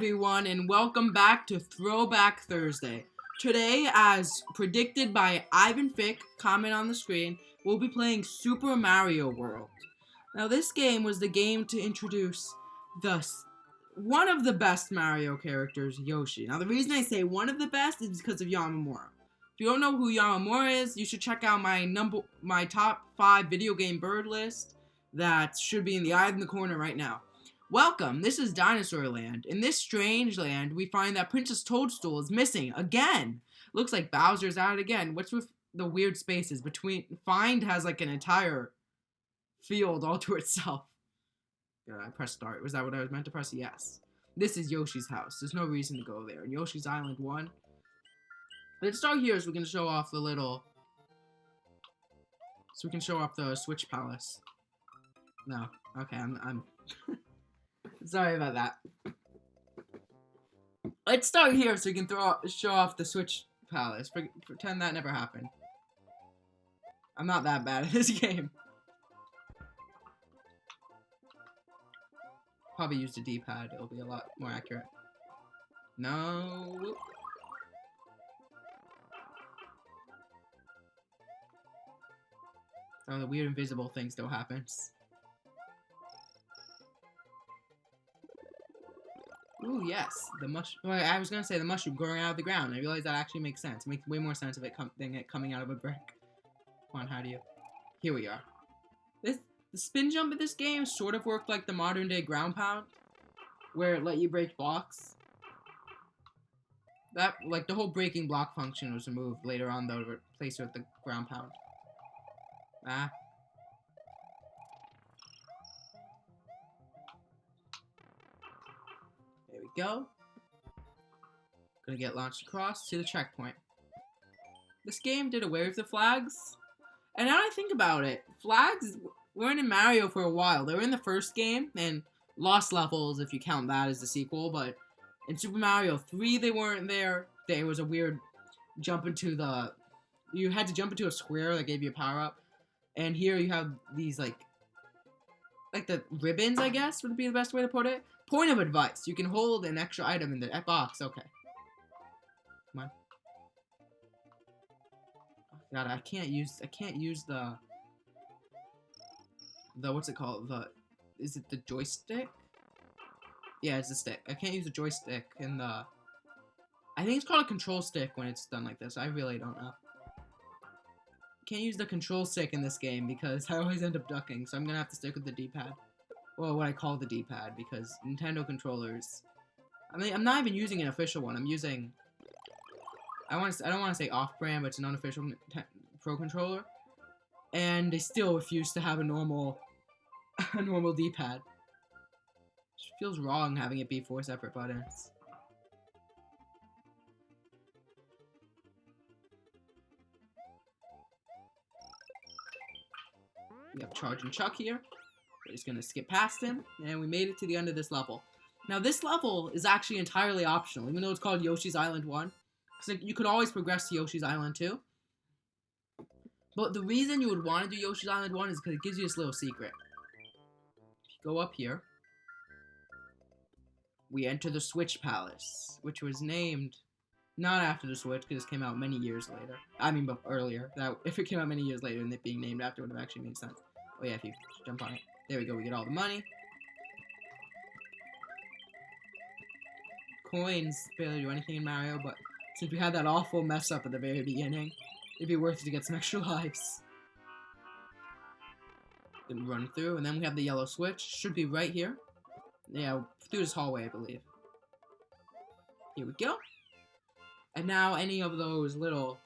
everyone, and welcome back to Throwback Thursday. Today, as predicted by Ivan Fick, comment on the screen, we'll be playing Super Mario World. Now, this game was the game to introduce one of the best Mario characters, Yoshi. Now, the reason I say one of the best is because of Yamamura. If you don't know who Yamamura is, you should check out my top 5 video game bird list that should be in the eye in the corner right now. Welcome, this is Dinosaur Land. In this strange land, we find that Princess Toadstool is missing again. Looks like Bowser's at it again. What's with the weird spaces between? Find has like an entire field all to itself. Did I press start? Was that what I was meant to press? Yes. This is Yoshi's house. There's no reason to go there. And Yoshi's Island 1. Let's start here so we can show off the Switch Palace. No. Okay, I'm sorry about that. Let's start here so we can show off the Switch Palace. Pretend that never happened. I'm not that bad at this game. Probably use the D-pad. It'll be a lot more accurate. No. Oh, the weird invisible thing still happens. Ooh, yes, the mushroom. Well, I was gonna say the mushroom growing out of the ground. I realized that actually makes sense. It makes way more sense of it than it coming out of a brick. Come on, how do you? Here we are. The spin jump in this game sort of worked like the modern day ground pound, where it let you break blocks. That, like, the whole breaking block function was removed later on, though, to replace it with the ground pound. Ah. There we go. Gonna get launched across to the checkpoint. This game did away with the flags. And now I think about it, flags weren't in Mario for a while. They were in the first game, and Lost Levels, if you count that as the sequel, but in Super Mario 3, they weren't there. There was a weird jump into you had to jump into a square that gave you a power-up. And here you have these, like the ribbons, I guess, would be the best way to put it. Point of advice, you can hold an extra item in the box. Okay. Come on. Oh, God, I can't use the what's it called? Is it the joystick? Yeah, it's the stick. I can't use the joystick in the... I think it's called a control stick when it's done like this. I really don't know. Can't use the control stick in this game because I always end up ducking, so I'm gonna have to stick with the D-pad. Well, what I call the D-pad, because Nintendo controllers... I mean, I'm not even using an official one. I'm using... I don't want to say off-brand, but it's an unofficial Pro controller. And they still refuse to have a normal D-pad. It feels wrong having it be 4 separate buttons. We have Charge and Chuck here. We're just gonna skip past him, and we made it to the end of this level. Now, this level is actually entirely optional, even though it's called Yoshi's Island 1. Because you could always progress to Yoshi's Island 2. But the reason you would want to do Yoshi's Island 1 is because it gives you this little secret. If you go up here, we enter the Switch Palace, which was named not after the Switch, because it came out many years later. I mean, but earlier. If it came out many years later and it being named after, it would have actually made sense. Oh yeah, if you jump on it. There we go, we get all the money. Coins barely do anything in Mario, but since we had that awful mess up at the very beginning, it'd be worth it to get some extra lives. Then run through, and then we have the yellow switch. Should be right here. Yeah, through this hallway, I believe. Here we go. And now any of those little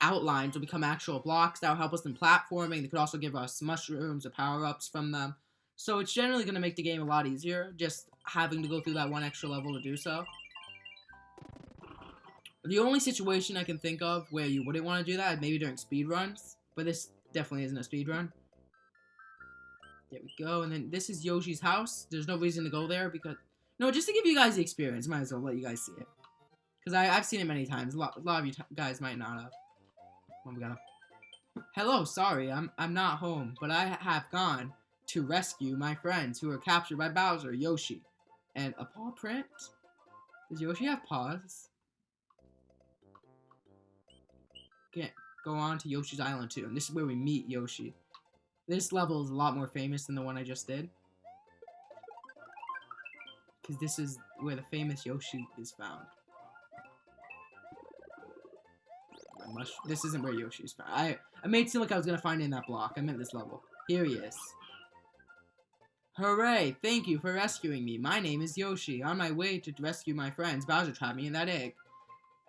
outlines will become actual blocks that will help us in platforming. They could also give us mushrooms or power-ups from them. So it's generally going to make the game a lot easier, just having to go through that one extra level to do so. The only situation I can think of where you wouldn't want to do that is maybe during speedruns, but this definitely isn't a speedrun. There we go, and then this is Yoshi's house. There's no reason to go there because... No, just to give you guys the experience, might as well let you guys see it. Because I've seen it many times. A lot of you guys might not have. Well, we gotta... Hello, sorry, I'm not home, but I have gone to rescue my friends who were captured by Bowser, Yoshi. And a paw print? Does Yoshi have paws? Okay, go on to Yoshi's Island 2, and this is where we meet Yoshi. This level is a lot more famous than the one I just did. Because this is where the famous Yoshi is found. This isn't where Yoshi is found. I made it seem like I was going to find it in that block. I meant this level. Here he is. Hooray! Thank you for rescuing me. My name is Yoshi. On my way to rescue my friends, Bowser trapped me in that egg.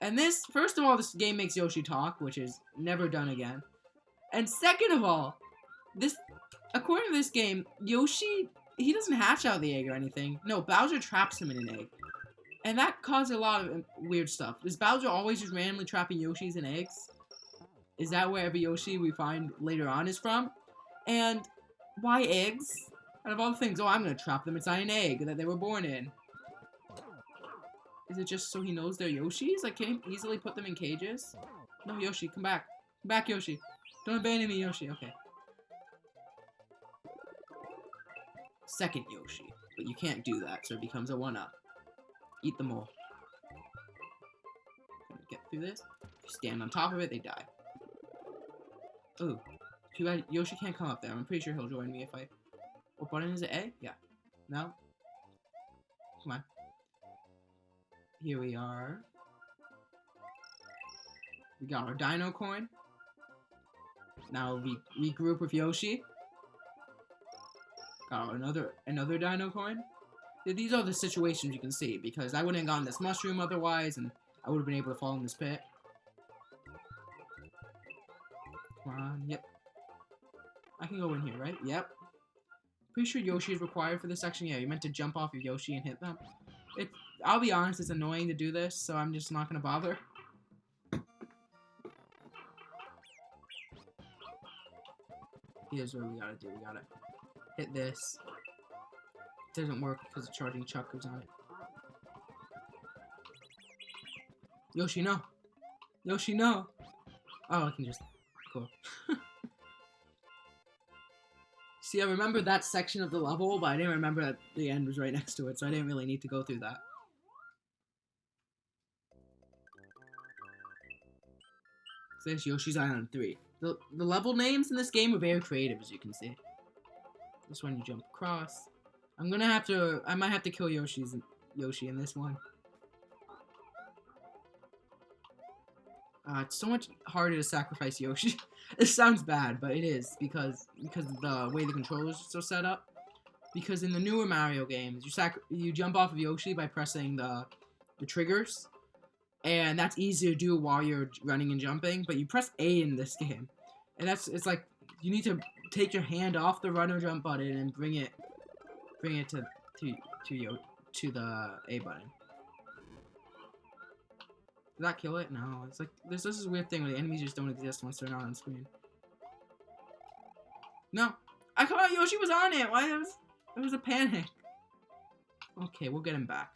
And this, first of all, this game makes Yoshi talk, which is never done again. And second of all, according to this game, Yoshi, he doesn't hatch out the egg or anything. No, Bowser traps him in an egg. And that caused a lot of weird stuff. Is Bowser always just randomly trapping Yoshis in eggs? Is that where every Yoshi we find later on is from? And why eggs? Out of all the things, oh, I'm going to trap them inside an egg that they were born in. Is it just so he knows they're Yoshis? Like, can he easily put them in cages? No, Yoshi, come back. Come back, Yoshi. Don't abandon me, Yoshi. Okay. Second Yoshi. But you can't do that, so it becomes a 1-up. Eat them all. Get through this. If you stand on top of it, they die. Ooh. Too bad Yoshi can't come up there. I'm pretty sure he'll join me if I... What button is it? A? Yeah. No? Come on. Here we are. We got our Dino coin. Now we regroup with Yoshi. Got another Dino coin. These are the situations you can see, because I wouldn't have gotten this mushroom otherwise, and I would have been able to fall in this pit. Come on, yep. I can go in here, right? Yep. Pretty sure Yoshi is required for this section. Yeah, you're meant to jump off of Yoshi and hit them. I'll be honest, it's annoying to do this, so I'm just not gonna bother. Here's what we gotta do. We gotta hit this. It doesn't work because the charging chuck goes on it. Yoshi, no! Yoshi, no! Oh, I can just... Cool. See, I remember that section of the level, but I didn't remember that the end was right next to it, so I didn't really need to go through that. So this is Yoshi's Island 3. The level names in this game are very creative, as you can see. This one you jump across. I might have to kill Yoshi in this one. It's so much harder to sacrifice Yoshi. It sounds bad, but it is because of the way the controllers are so set up. Because in the newer Mario games, you jump off of Yoshi by pressing the triggers, and that's easy to do while you're running and jumping. But you press A in this game, and it's like you need to take your hand off the run or jump button and bring it to the A button. Did that kill it? No. It's like there's this weird thing where the enemies just don't exist once they're not on screen. No. I thought Yoshi was on it. Why? It was a panic. Okay, we'll get him back.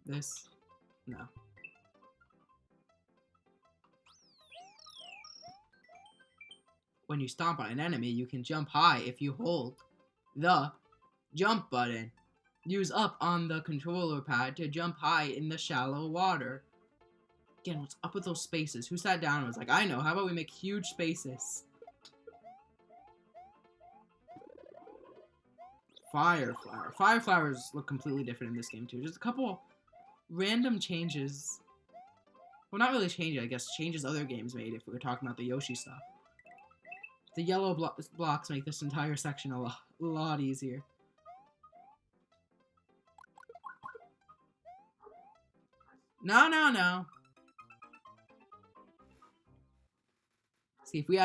This? No. When you stomp on an enemy, you can jump high if you hold the jump button. Use up on the controller pad to jump high in the shallow water. Again, what's up with those spaces? Who sat down and was like, I know, how about we make huge spaces? Fire flower. Fire flowers look completely different in this game too. Just a couple random changes. Well, not really changes, I guess. Changes other games made if we were talking about the Yoshi stuff. The yellow blocks make this entire section a lot easier. No, no, no. See, if we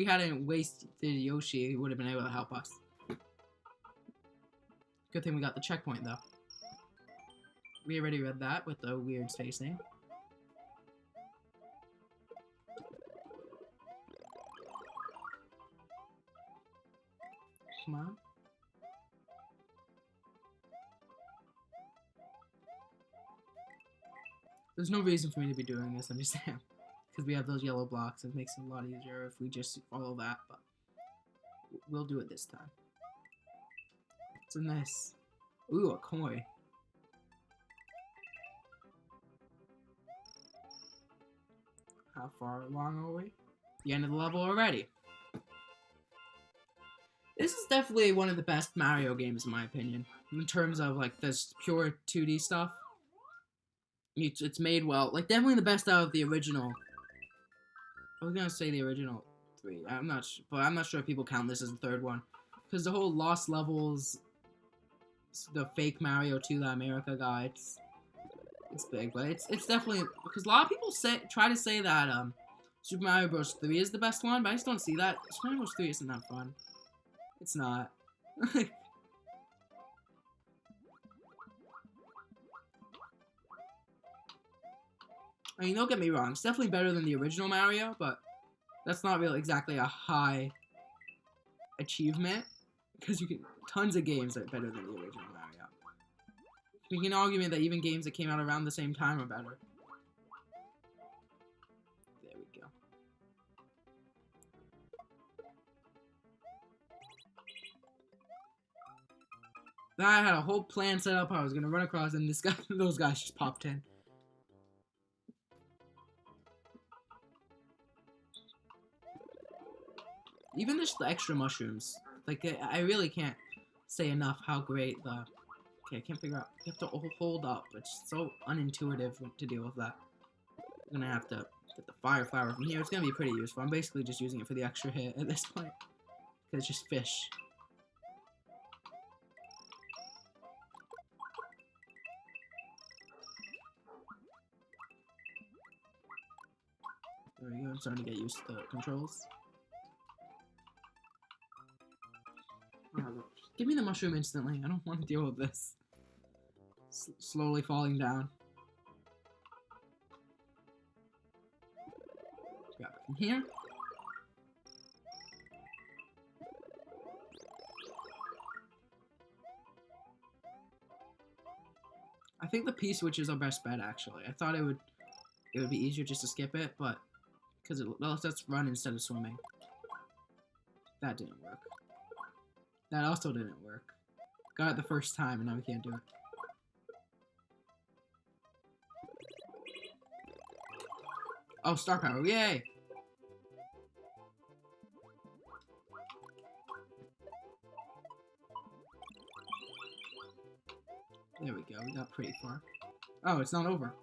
hadn't wasted Yoshi, he would have been able to help us. Good thing we got the checkpoint, though. We already read that with the weird spacing. Come on. There's no reason for me to be doing this, I'm just saying. Because we have those yellow blocks, it makes it a lot easier if we just follow that. But We'll do it this time. It's a nice... Ooh, a coin. How far along are we? The end of the level already. This is definitely one of the best Mario games in my opinion. In terms of like this pure 2D stuff. It's made well. Like definitely the best out of the original. I was gonna say the original 3. I'm not sure, but I'm not sure if people count this as the third one. Because the whole Lost Levels, the fake Mario to the America guy, it's big, but it's definitely, because a lot of people try to say that Super Mario Bros. 3 is the best one, but I just don't see that. Super Mario Bros. 3 isn't that fun. It's not. I mean, don't get me wrong, it's definitely better than the original Mario, but that's not really exactly a high achievement, because you can, tons of games are better than the original Mario. We can argue that even games that came out around the same time are better. There we go. I had a whole plan set up. I was gonna run across, and this guy, those guys just popped in. Even just the extra mushrooms, like I really can't say enough how great the. Okay, I can't figure out. You have to hold up. It's so unintuitive to deal with that. I'm gonna have to get the fire flower from here. It's gonna be pretty useful. I'm basically just using it for the extra hit at this point, because it's just fish. There we go. I'm starting to get used to the controls. Give me the mushroom instantly. I don't want to deal with this. Slowly falling down. Grab it from here. I think the P switch is our best bet, actually. I thought it would be easier just to skip it, but because it lets us run instead of swimming. That didn't work. That also didn't work. Got it the first time, and now we can't do it. Oh, star power, yay! There we go, we got pretty far. Oh, it's not over.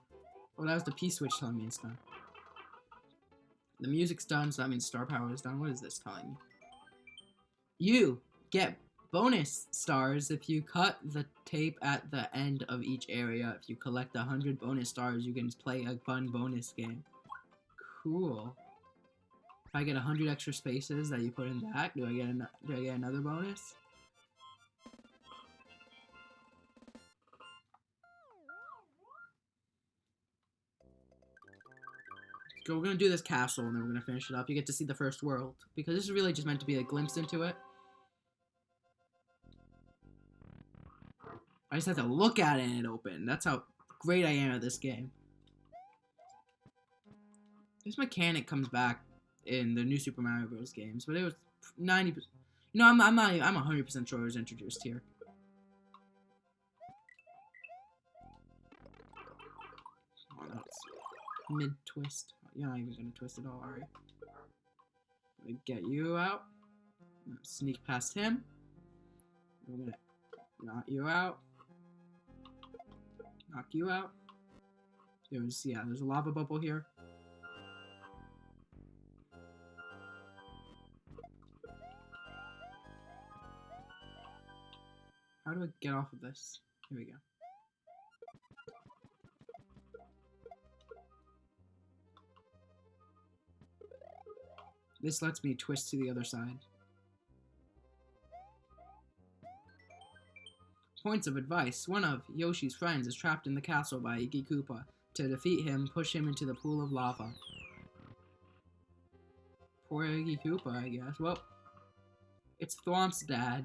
Oh, that was the P switch telling me it's done. The music's done, so that means star power is done. What is this telling me? You get bonus stars if you cut the tape at the end of each area. If you collect 100 bonus stars, you can play a fun bonus game. Cool. If I get 100 extra spaces that you put in that, do I get another bonus? So we're gonna do this castle and then we're gonna finish it up. You get to see the first world, because this is really just meant to be a glimpse into it. I just have to look at it and it opened. That's how great I am at this game. This mechanic comes back in the new Super Mario Bros. Games, but it was 90%. You know, I'm 100% sure it was introduced here. Oh, that's mid-twist. You're not even gonna twist at all, are you? Let me get you out. Sneak past him. We're gonna knock you out. Knock you out. There's a lava bubble here. How do I get off of this? Here we go. This lets me twist to the other side. Points of advice. One of Yoshi's friends is trapped in the castle by Iggy Koopa. To defeat him, push him into the pool of lava. Poor Iggy Koopa, I guess. Well, it's Thwomp's dad.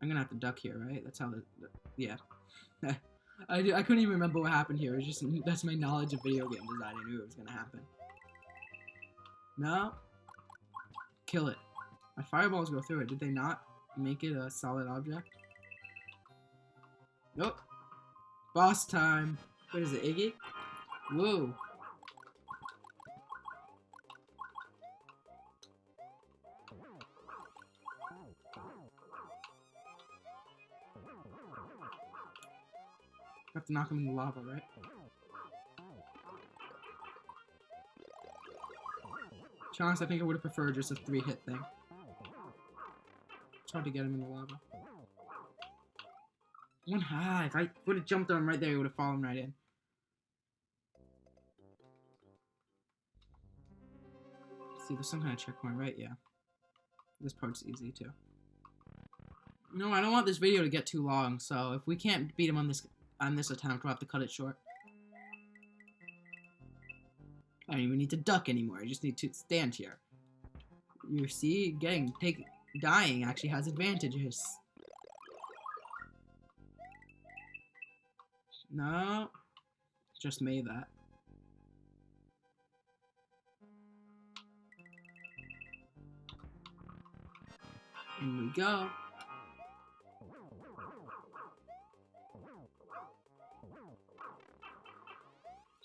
I'm gonna have to duck here, right? That's how yeah. I couldn't even remember what happened here. It was just, that's my knowledge of video game design. I knew it was gonna happen. No. kill it. My fireballs go through it. Did they not make it a solid object? Nope. Boss time. What is it, Iggy? Whoa. I have to knock him in the lava, right? To be honest, I think I would have preferred just a 3-hit thing. It's hard to get him in the lava. If I would have jumped on him right there, he would have fallen right in. See, there's some kind of checkpoint, right? Yeah. This part's easy, too. No, I don't want this video to get too long, so if we can't beat him on this attempt, we'll have to cut it short. I don't even need to duck anymore. I just need to stand here. You see, dying actually has advantages. No, just made that. In we go.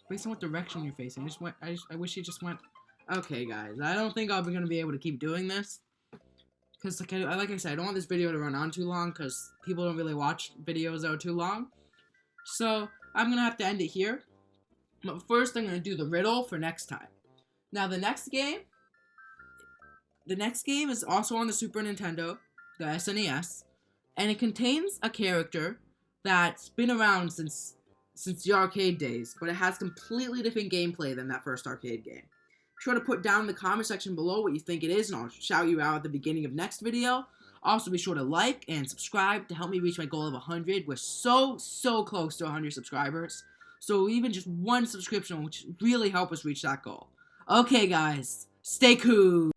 Based on what direction you're facing, I wish you just went. Okay, guys, I don't think I'm gonna be able to keep doing this, because like I said, I don't want this video to run on too long, because people don't really watch videos that are too long. So I'm gonna have to end it here. But first, I'm gonna do the riddle for next time. Now, the next game is also on the Super Nintendo, the SNES, and it contains a character that's been around since the arcade days, but it has completely different gameplay than that first arcade game. Be sure to put down in the comment section below what you think it is, and I'll shout you out at the beginning of next video. Also, be sure to like and subscribe to help me reach my goal of 100. We're so close to 100 subscribers. So even just one subscription will really help us reach that goal. Okay, guys, stay cool.